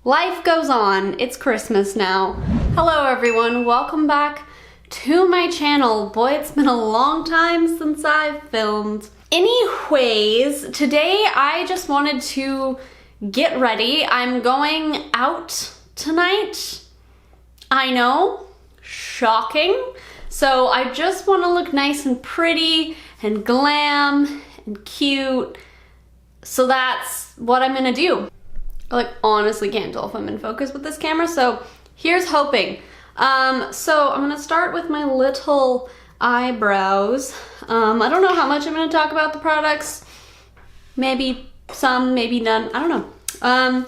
Life goes on. It's Christmas now. Hello everyone, welcome back to my channel. Boy, it's been a long time since I've filmed. Anyways, today I just wanted to get ready. I'm going out tonight. I know, shocking. So I just want to look nice and pretty and glam and cute. So that's what I'm gonna do. I like honestly can't tell if I'm in focus with this camera, so here's hoping. So I'm gonna start with my little eyebrows. I don't know how much I'm gonna talk about the products. Maybe some, maybe none, I don't know.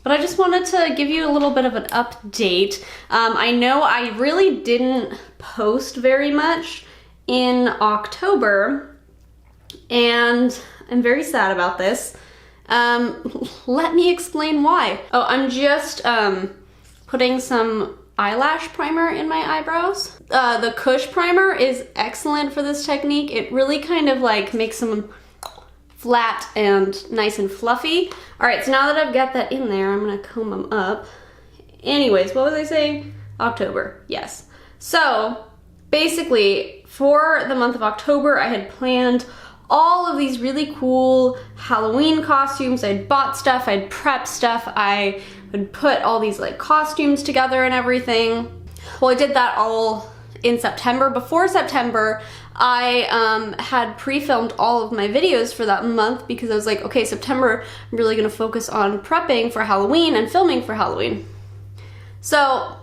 But I just wanted to give you a little bit of an update. I know I really didn't post very much in October, and I'm very sad about this. Let me explain why. Oh, I'm just putting some eyelash primer in my eyebrows. The Kush primer is excellent for this technique. It really kind of like makes them flat and nice and fluffy. All right, so now that I've got that in there, I'm gonna comb them up. Anyways, what was I saying? October, yes. So basically for the month of October, I had planned all of these really cool Halloween costumes. I'd bought stuff, I'd prepped stuff, I would put all these like costumes together and everything. Well, I did that all in September. Before September, I had pre-filmed all of my videos for that month because I was like, okay, September, I'm really gonna focus on prepping for Halloween and filming for Halloween. So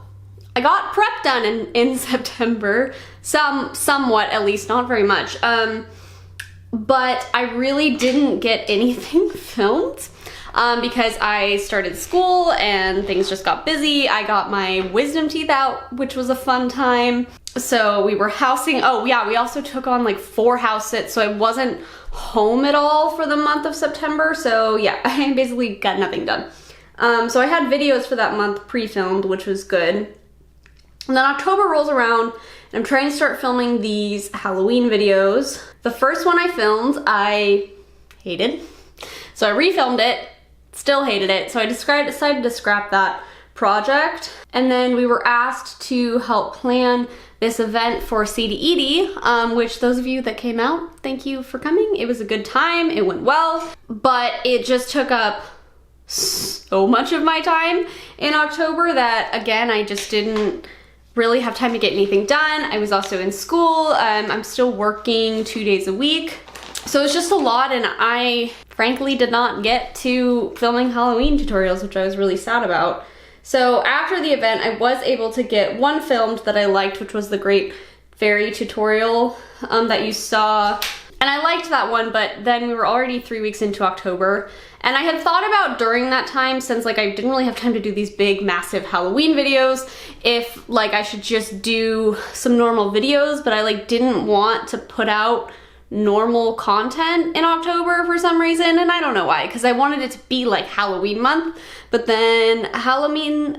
I got prep done in September, somewhat at least, not very much. But I really didn't get anything filmed because I started school and things just got busy. I got my wisdom teeth out, which was a fun time. So we were housing, oh yeah, we also took on like 4 house sits, so I wasn't home at all for the month of September. So yeah, I basically got nothing done. So I had videos for that month pre-filmed, which was good. And then October rolls around and I'm trying to start filming these Halloween videos. The first one I filmed, I hated. So I refilmed it, still hated it. So I decided to scrap that project. And then we were asked to help plan this event for Shady, which those of you that came out, thank you for coming. It was a good time, it went well, but it just took up so much of my time in October that again, I just didn't really have time to get anything done. I was also in school. I'm still working 2 days a week. So it's just a lot, and I frankly did not get to filming Halloween tutorials, which I was really sad about. So after the event, I was able to get one filmed that I liked, which was the Great Fairy tutorial that you saw. And I liked that one, but then we were already 3 weeks into October. And I had thought about during that time, since like I didn't really have time to do these big, massive Halloween videos, if like I should just do some normal videos, but I like didn't want to put out normal content in October for some reason, and I don't know why, because I wanted it to be like Halloween month, but then Halloween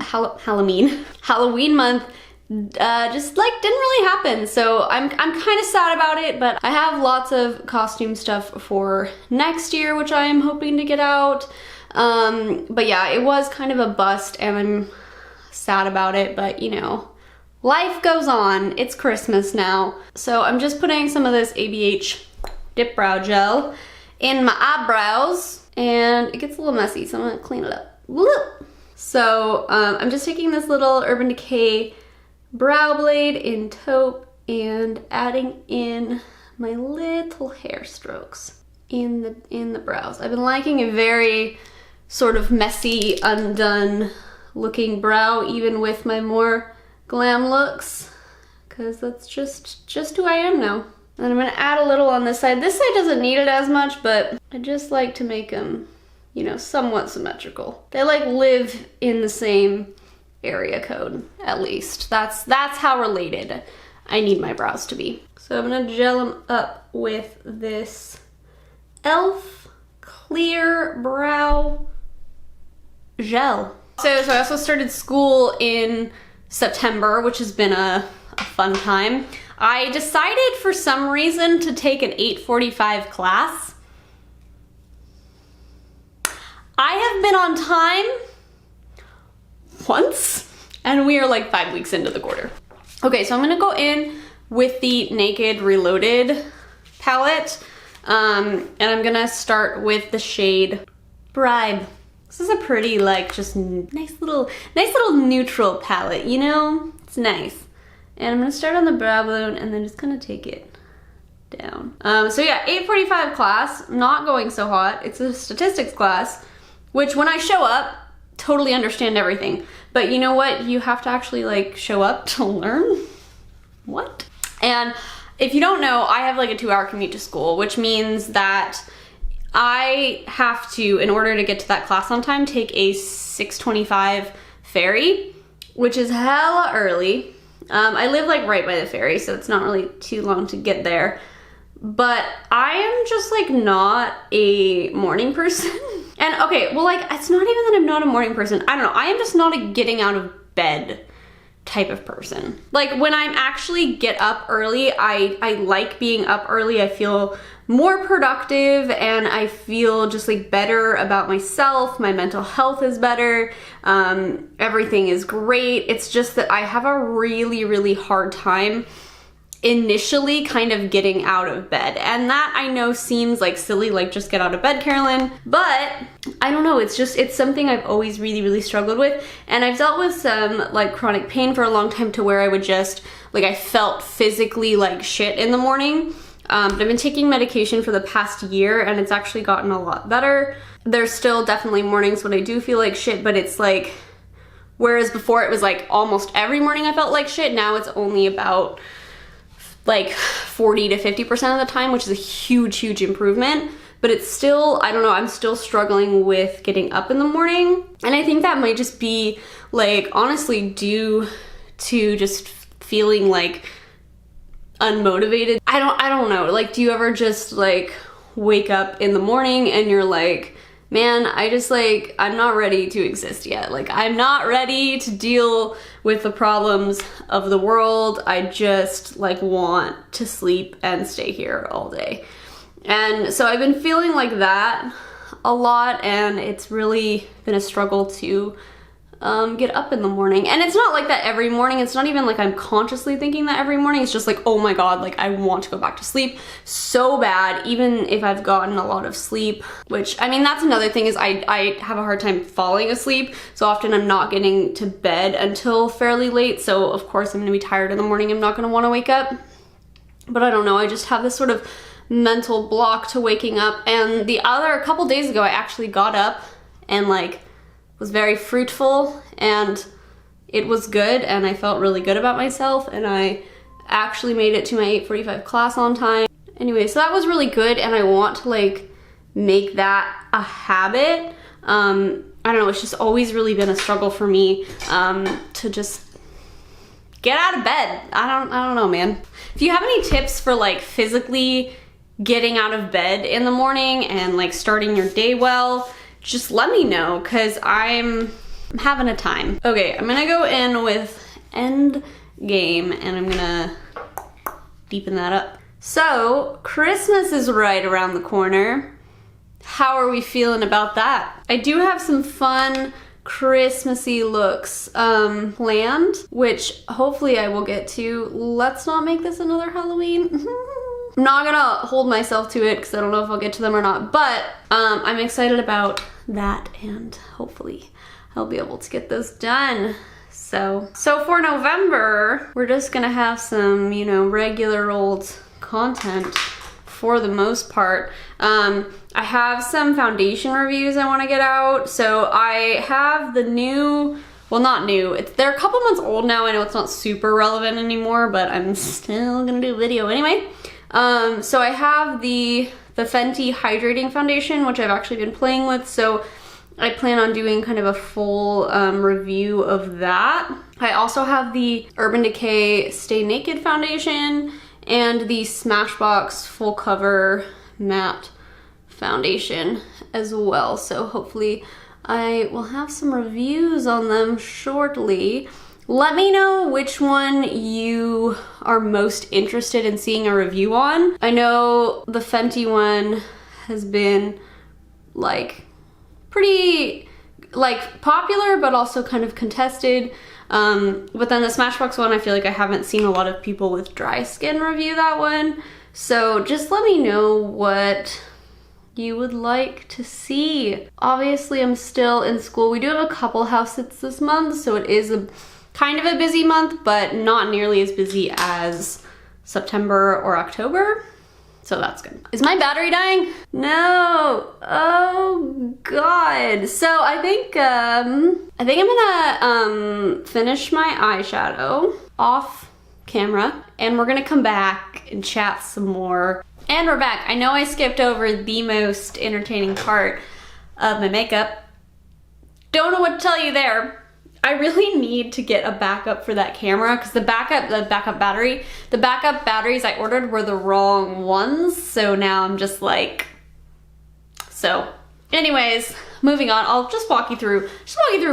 month just like didn't really happen. So I'm kind of sad about it, but I have lots of costume stuff for next year, which I am hoping to get out. But yeah, it was kind of a bust and I'm sad about it, but you know, life goes on. It's Christmas now. So I'm just putting some of this ABH Dip Brow Gel in my eyebrows, and it gets a little messy, so I'm gonna clean it up. Whoop. So I'm just taking this little Urban Decay brow blade in Taupe and adding in my little hair strokes in the brows. I've been liking a very sort of messy, undone looking brow, even with my more glam looks, because that's just who I am now. And I'm gonna add a little on this side. This side doesn't need it as much, but I just like to make them, you know, somewhat symmetrical. They like live in the same area code, at least. That's how related I need my brows to be. So I'm gonna gel them up with this e.l.f. Clear Brow Gel. So I also started school in September, which has been a fun time. I decided for some reason to take an 8:45 class. I have been on time once, and we are like 5 weeks into the quarter. Okay, so I'm gonna go in with the Naked Reloaded palette, and I'm gonna start with the shade Bribe. This is a pretty, like, just nice little neutral palette, you know? It's nice. And I'm gonna start on the brow bone and then just kind of take it down. So yeah, 8:45 class, not going so hot. It's a statistics class, which when I show up, totally understand everything. But you know what? You have to actually like show up to learn. What? And if you don't know, I have like a 2-hour commute to school, which means that I have to, in order to get to that class on time, take a 6:25 ferry, which is hella early. I live like right by the ferry, so it's not really too long to get there. But I am just like not a morning person. And okay, well, like, it's not even that I'm not a morning person. I don't know. I am just not a getting out of bed type of person. Like, when I'm actually get up early, I like being up early. I feel more productive and I feel just like better about myself. My mental health is better. Everything is great. It's just that I have a really hard time initially kind of getting out of bed. And that I know seems like silly, like just get out of bed, Carolyn. But I don't know, it's something I've always really struggled with. And I've dealt with some like chronic pain for a long time to where I would just, like, I felt physically like shit in the morning. But I've been taking medication for the past year and it's actually gotten a lot better. There's still definitely mornings when I do feel like shit, but it's like, whereas before it was like almost every morning I felt like shit, now it's only about like 40 to 50% of the time, which is a huge improvement. But it's still, I don't know, I'm still struggling with getting up in the morning. And I think that might just be like honestly due to just feeling like unmotivated. I don't know, like, do you ever just like wake up in the morning and you're like, man, I just like, I'm not ready to exist yet. Like, I'm not ready to deal with the problems of the world. I just like want to sleep and stay here all day. And so I've been feeling like that a lot, and it's really been a struggle to get up in the morning. And it's not like that every morning. It's not even like I'm consciously thinking that every morning. It's just like, oh my God, like I want to go back to sleep so bad, even if I've gotten a lot of sleep, which, I mean, that's another thing is I have a hard time falling asleep. So often I'm not getting to bed until fairly late. So of course I'm gonna be tired in the morning. I'm not gonna wanna wake up. But I don't know, I just have this sort of mental block to waking up. And a couple days ago, I actually got up and like was very fruitful and it was good and I felt really good about myself and I actually made it to my 8:45 class on time. Anyway, so that was really good and I want to like make that a habit. I don't know, it's just always really been a struggle for me to just get out of bed. I don't know, man. If you have any tips for like physically getting out of bed in the morning and like starting your day well, just let me know, because I'm having a time. Okay, I'm gonna go in with End Game and I'm gonna deepen that up. So, Christmas is right around the corner. How are we feeling about that? I do have some fun Christmassy looks planned, which hopefully I will get to. Let's not make this another Halloween. I'm not gonna hold myself to it because I don't know if I'll get to them or not, but I'm excited about that and hopefully I'll be able to get those done. So for November, we're just gonna have some, you know, regular old content for the most part. I have some foundation reviews I want to get out. So I have the new, well, not new, they're a couple months old now. I know it's not super relevant anymore, but I'm still gonna do a video anyway. So I have the Fenty Hydrating Foundation, which I've actually been playing with, so I plan on doing kind of a full review of that. I also have the Urban Decay Stay Naked Foundation and the Smashbox Full Cover Matte Foundation as well, so hopefully I will have some reviews on them shortly. Let me know which one you are most interested in seeing a review on. I know the Fenty one has been like pretty, like popular, but also kind of contested. But then the Smashbox one, I feel like I haven't seen a lot of people with dry skin review that one. So just let me know what you would like to see. Obviously, I'm still in school. We do have a couple house sits this month, so it is a kind of a busy month, but not nearly as busy as September or October. So that's good. Is my battery dying? No. Oh God. So I think I'm gonna finish my eyeshadow off camera, and we're gonna come back and chat some more. And we're back. I know I skipped over the most entertaining part of my makeup. Don't know what to tell you there. I really need to get a backup for that camera because the backup batteries I ordered were the wrong ones. So now I'm just like, so anyways, moving on. I'll just walk you through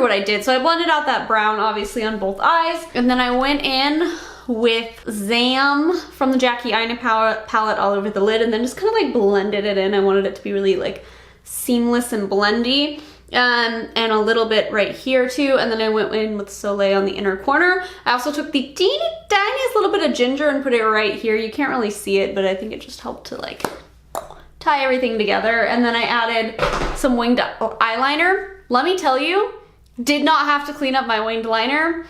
what I did. So I blended out that brown obviously on both eyes, and then I went in with Zam from the Jackie Aina palette all over the lid, and then just kind of like blended it in. I wanted it to be really like seamless and blendy. And a little bit right here too, and then I went in with Soleil on the inner corner. I also took the teeny tiniest little bit of ginger and put it right here. You can't really see it, but I think it just helped to like tie everything together. And then I added some winged eyeliner. Let me tell you, did not have to clean up my winged liner.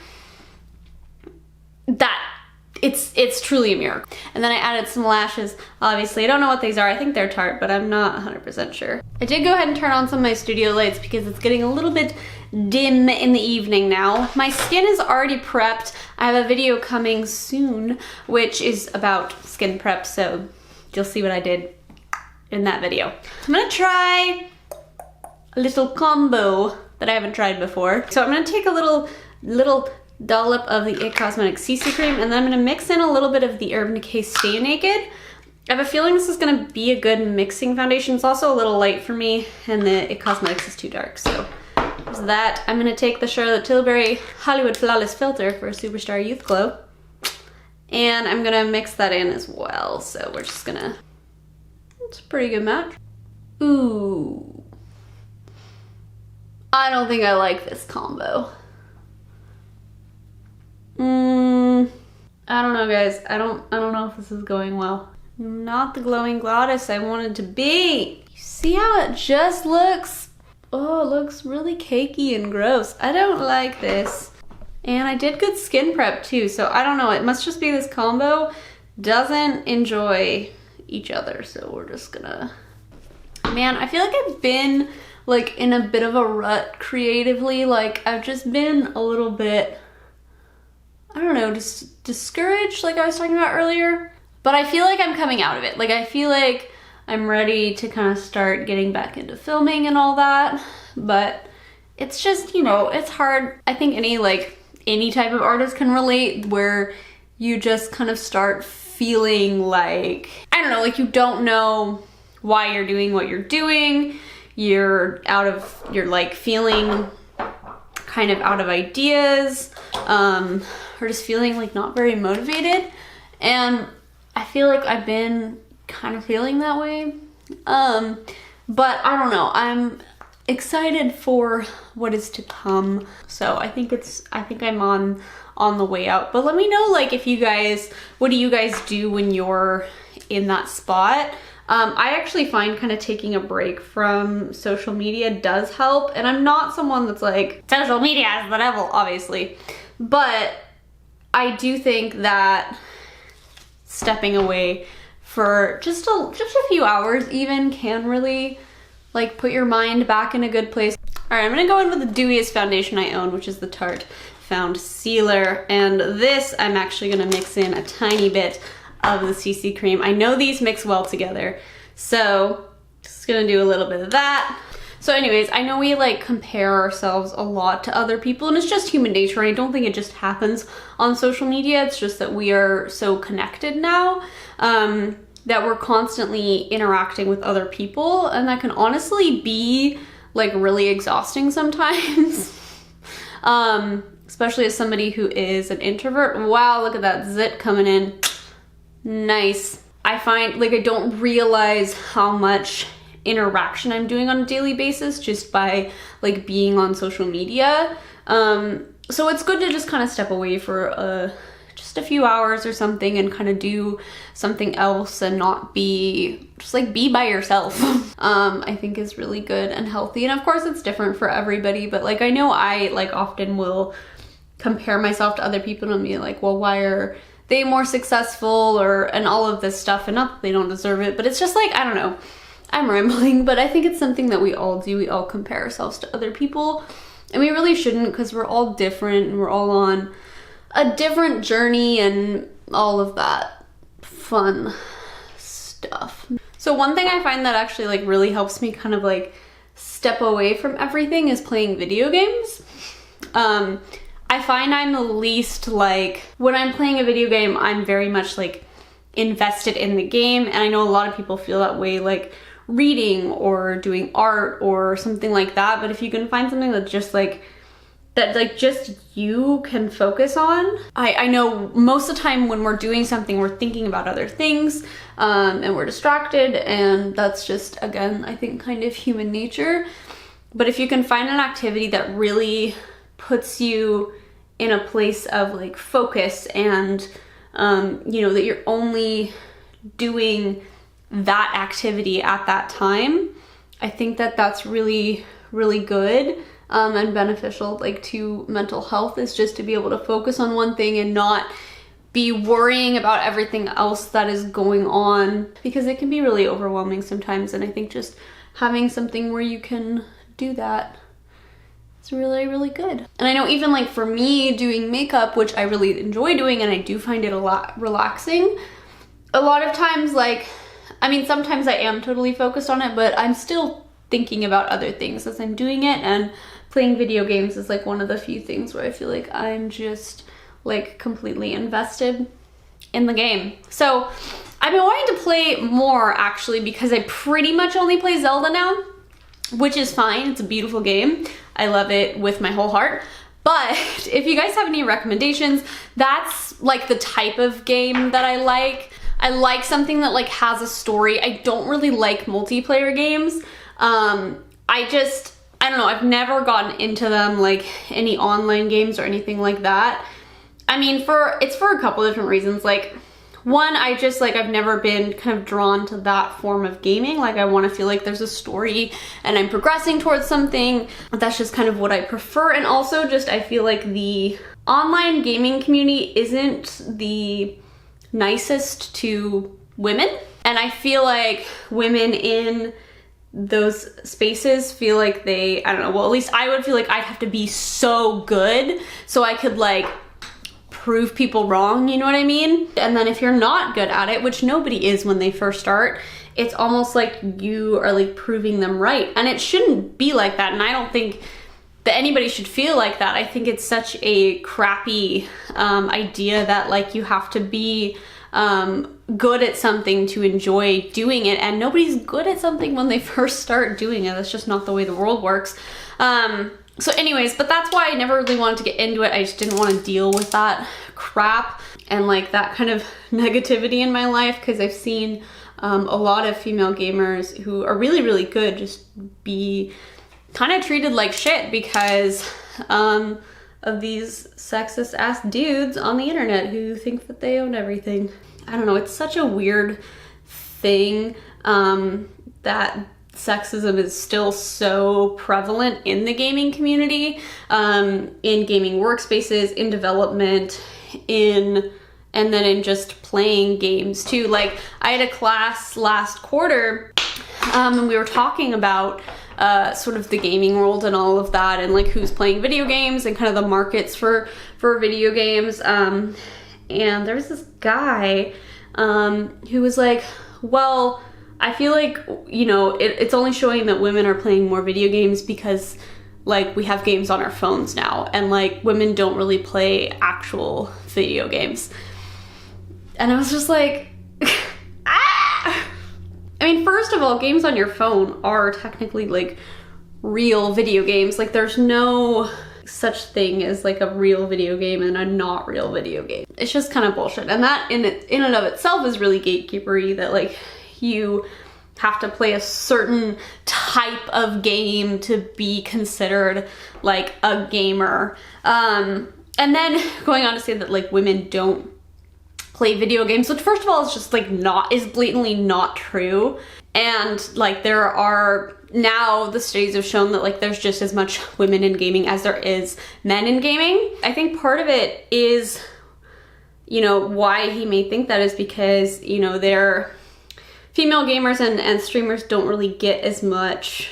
It's truly a miracle. And then I added some lashes. Obviously, I don't know what these are. I think they're Tarte, but I'm not 100% sure. I did go ahead and turn on some of my studio lights because it's getting a little bit dim in the evening now. My skin is already prepped. I have a video coming soon, which is about skin prep, so you'll see what I did in that video. I'm gonna try a little combo that I haven't tried before. So I'm gonna take a little dollop of the IT Cosmetics CC cream, and then I'm gonna mix in a little bit of the Urban Decay Stay Naked. I have a feeling this is gonna be a good mixing foundation. It's also a little light for me, and the IT Cosmetics is too dark, so there's that. I'm gonna take the Charlotte Tilbury Hollywood Flawless Filter for a Superstar Youth Glow, and I'm gonna mix that in as well. So we're just gonna, it's a pretty good match. Ooh, I don't think I like this combo. I don't know, guys. I don't know if this is going well. Not the glowing goddess I wanted to be. You see how it just looks? Oh, it looks really cakey and gross. I don't like this. And I did good skin prep too, so I don't know. It must just be this combo doesn't enjoy each other, so we're just gonna... Man, I feel like I've been like in a bit of a rut creatively. Like I've just been a little bit, I don't know, just discouraged like I was talking about earlier. But I feel like I'm coming out of it. Like I feel like I'm ready to kind of start getting back into filming and all that. But it's just, you know, it's hard. I think any type of artist can relate, where you just kind of start feeling like, I don't know, like you don't know why you're doing what you're doing. You're like feeling kind of out of ideas, or just feeling like not very motivated. And I feel like I've been kind of feeling that way. But I don't know, I'm excited for what is to come. So I think I'm on the way out. But let me know, like, if you guys, what do you guys do when you're in that spot? I actually find kind of taking a break from social media does help. And I'm not someone that's like, social media is the devil, obviously. But I do think that stepping away for just a few hours even can really like put your mind back in a good place. All right, I'm gonna go in with the dewiest foundation I own, which is the Tarte Foundcealer. And this, I'm actually gonna mix in a tiny bit of the CC cream. I know these mix well together, so just gonna do a little bit of that. So anyways, I know we like compare ourselves a lot to other people, and it's just human nature. I don't think it just happens on social media. It's just that we are so connected now, that we're constantly interacting with other people, and that can honestly be like really exhausting sometimes. Especially as somebody who is an introvert. Wow, look at that zit coming in. Nice. I find like I don't realize how much interaction I'm doing on a daily basis just by like being on social media. So it's good to just kind of step away for just a few hours or something and kind of do something else and not be just like be by yourself. I think is really good and healthy. And of course it's different for everybody, but like I know I like often will compare myself to other people and be like, well, why are they more successful and all of this stuff, and not that they don't deserve it, but it's just like, I don't know, I'm rambling, but I think it's something that we all do. We all compare ourselves to other people, and we really shouldn't, because we're all different and we're all on a different journey and all of that fun stuff. So one thing I find that actually like really helps me kind of like step away from everything is playing video games. I find I'm the least like, when I'm playing a video game, I'm very much like invested in the game, and I know a lot of people feel that way like reading or doing art or something like that, but if you can find something that just like just you can focus on. I know most of the time when we're doing something, we're thinking about other things, and we're distracted, and that's just, again, I think kind of human nature. But if you can find an activity that really puts you in a place of like focus and, you know, that you're only doing that activity at that time, I think that that's really, really good. And beneficial like to mental health, is just to be able to focus on one thing and not be worrying about everything else that is going on, because it can be really overwhelming sometimes. And I think just having something where you can do that is really, really good. And I know even like for me doing makeup, which I really enjoy doing and I do find it a lot relaxing, a lot of times, like, I mean, sometimes I am totally focused on it, but I'm still thinking about other things as I'm doing it. And playing video games is like one of the few things where I feel like I'm just like completely invested in the game. So I've been wanting to play more actually, because I pretty much only play Zelda now, which is fine. It's a beautiful game. I love it with my whole heart. But if you guys have any recommendations, that's like the type of game that I like. I like something that like has a story. I don't really like multiplayer games. I don't know, I've never gotten into them, like any online games or anything like that. I mean, it's for a couple different reasons. Like, one, I've never been kind of drawn to that form of gaming. Like, I want to feel like there's a story and I'm progressing towards something. That's just kind of what I prefer. And also just, I feel like the online gaming community isn't the nicest to women. And I feel like women in those spaces feel like they, I don't know, well, at least I would feel like I'd have to be so good so I could like prove people wrong, you know what I mean? And then if you're not good at it, which nobody is when they first start, it's almost like you are like proving them right. And it shouldn't be like that. And I don't think that anybody should feel like that. I think it's such a crappy idea that like you have to be good at something to enjoy doing it, and nobody's good at something when they first start doing it. That's just not the way the world works. So anyways, but that's why I never really wanted to get into it. I just didn't want to deal with that crap and like that kind of negativity in my life, because I've seen a lot of female gamers who are really, really good just be kind of treated like shit because of these sexist ass dudes on the internet who think that they own everything. I don't know, it's such a weird thing that sexism is still so prevalent in the gaming community, in gaming workspaces, in development, and then in just playing games too. Like, I had a class last quarter and we were talking about sort of the gaming world and all of that, and like who's playing video games and kind of the markets for video games. And there was this guy who was like, well, I feel like, you know, it's only showing that women are playing more video games because like we have games on our phones now, and like women don't really play actual video games. And I was just like, ah! I mean, first of all, games on your phone are technically like real video games. Like, there's no such thing as like a real video game and a not real video game. It's just kind of bullshit. And that in and of itself is really gatekeepery, that like you have to play a certain type of game to be considered like a gamer. And then going on to say that like women don't play video games, which first of all is just like is blatantly not true. And like there are now the studies have shown that like there's just as much women in gaming as there is men in gaming. I think part of it is, you know, why he may think that is because, you know, they're female gamers and streamers don't really get as much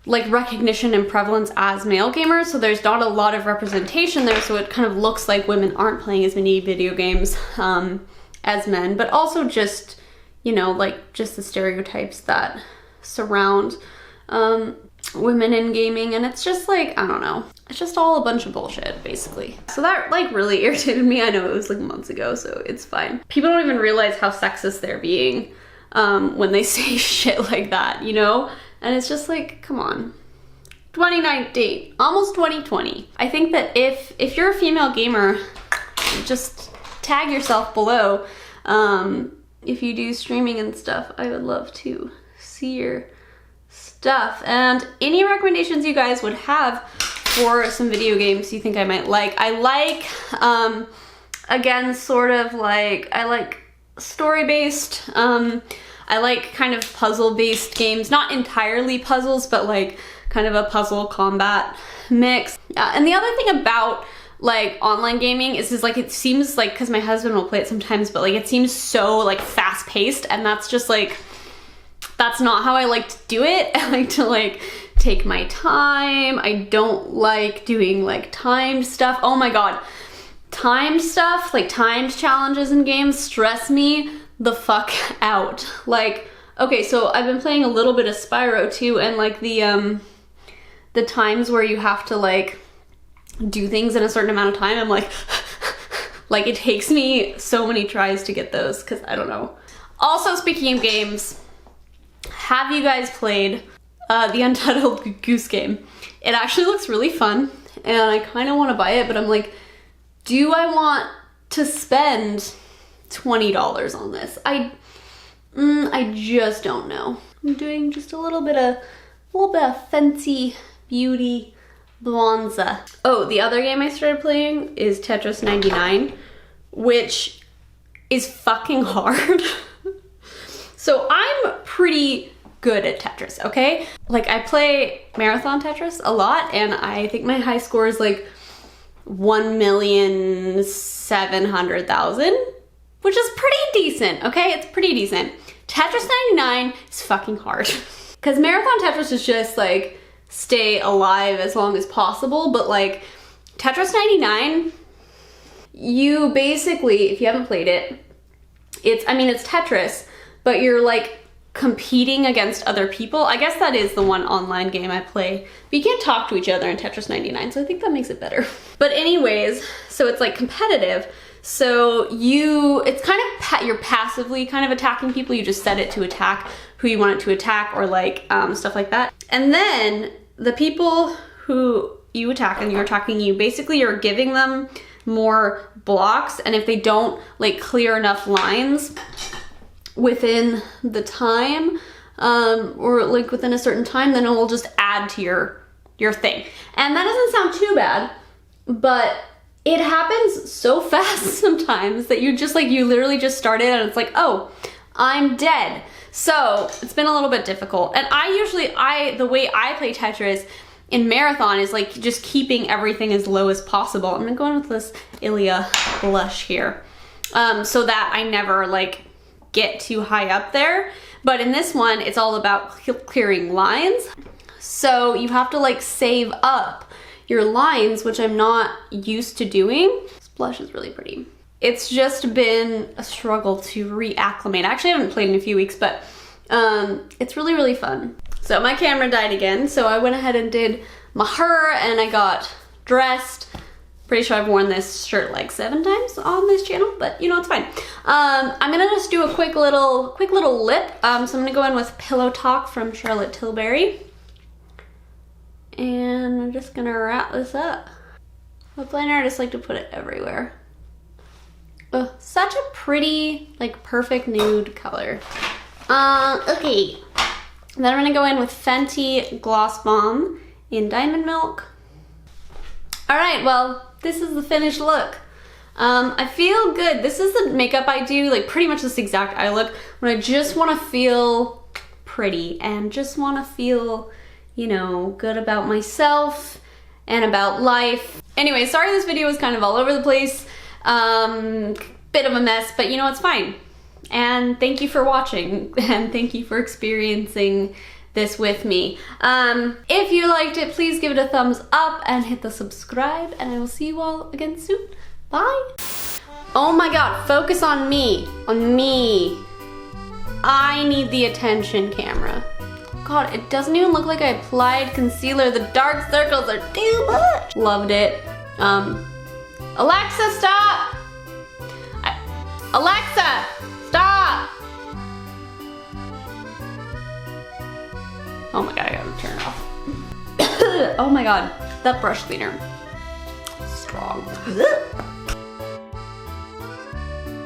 like recognition and prevalence as male gamers, so there's not a lot of representation there, so it kind of looks like women aren't playing as many video games as men, but also just, you know, like just the stereotypes that surround women in gaming, and it's just like, I don't know, it's just all a bunch of bullshit basically. So that like really irritated me. I know it was like months ago, so it's fine. People don't even realize how sexist they're being when they say shit like that, you know? And it's just like, come on. 2019, almost 2020. I think that if you're a female gamer, just tag yourself below. If you do streaming and stuff, I would love to see your stuff. And any recommendations you guys would have for some video games you think I might like. I like, again, sort of like, I like story-based, I like kind of puzzle-based games, not entirely puzzles, but like kind of a puzzle combat mix. And the other thing about like online gaming is like, it seems like, because my husband will play it sometimes, but like it seems so like fast-paced, and that's just like, that's not how I like to do it. I like to like take my time. I don't like doing like timed stuff. Oh my god, timed stuff, like timed challenges in games stress me the fuck out. Like, okay, so I've been playing a little bit of Spyro too, and like the times where you have to like do things in a certain amount of time, I'm like, like it takes me so many tries to get those, because I don't know. Also, speaking of games, have you guys played the Untitled Goose Game? It actually looks really fun, and I kind of want to buy it, but I'm like, do I want to spend $20 on this? I just don't know. I'm doing just a little bit of Fenty Beauty Bronzer. Oh, the other game I started playing is Tetris 99, which is fucking hard. So I'm pretty good at Tetris, okay? Like I play Marathon Tetris a lot, and I think my high score is like 1,700,000, which is pretty decent, okay? It's pretty decent. Tetris 99 is fucking hard. Because Marathon Tetris is just like, stay alive as long as possible, but like, Tetris 99, you basically, if you haven't played it, it's Tetris, but you're like competing against other people. I guess that is the one online game I play, but you can't talk to each other in Tetris 99, so I think that makes it better. But anyways, so it's like competitive. So it's kind of, you're passively kind of attacking people. You just set it to attack who you want it to attack, or like stuff like that. And then the people who you attack and you're attacking you, basically you're giving them more blocks, and if they don't like clear enough lines within the time, or like within a certain time, then it will just add to your thing. And that doesn't sound too bad, but it happens so fast sometimes that you literally just started and it's like, oh, I'm dead. So it's been a little bit difficult. And the way I play Tetris in Marathon is like just keeping everything as low as possible. I'm gonna go in with this Ilia blush here, so that I never like get too high up there. But in this one, it's all about clearing lines. So you have to like save up your lines, which I'm not used to doing. This blush is really pretty. It's just been a struggle to reacclimate. I actually haven't played in a few weeks, but it's really, really fun. So my camera died again, so I went ahead and did my hair, and I got dressed. Pretty sure I've worn this shirt like 7 times on this channel, but you know, it's fine. I'm gonna just do a quick little lip. So I'm gonna go in with Pillow Talk from Charlotte Tilbury. And I'm just gonna wrap this up. With liner, I just like to put it everywhere. Ugh, such a pretty, like perfect nude color. Okay, And then I'm gonna go in with Fenty Gloss Bomb in Diamond Milk. All right, well, this is the finished look. I feel good. This is the makeup I do, like pretty much this exact eye look, when I just wanna feel pretty and just wanna feel, you know, good about myself and about life. Anyway, sorry this video was kind of all over the place. Bit of a mess, but you know, it's fine. And thank you for watching, and thank you for experiencing this with me. If you liked it, please give it a thumbs up and hit the subscribe, and I will see you all again soon. Bye. Oh my God, focus on me, I need the attention camera. God, it doesn't even look like I applied concealer. The dark circles are too much. Loved it. Alexa, stop. Alexa, stop. Oh my God, I gotta turn it off. Oh my God, that brush cleaner, strong.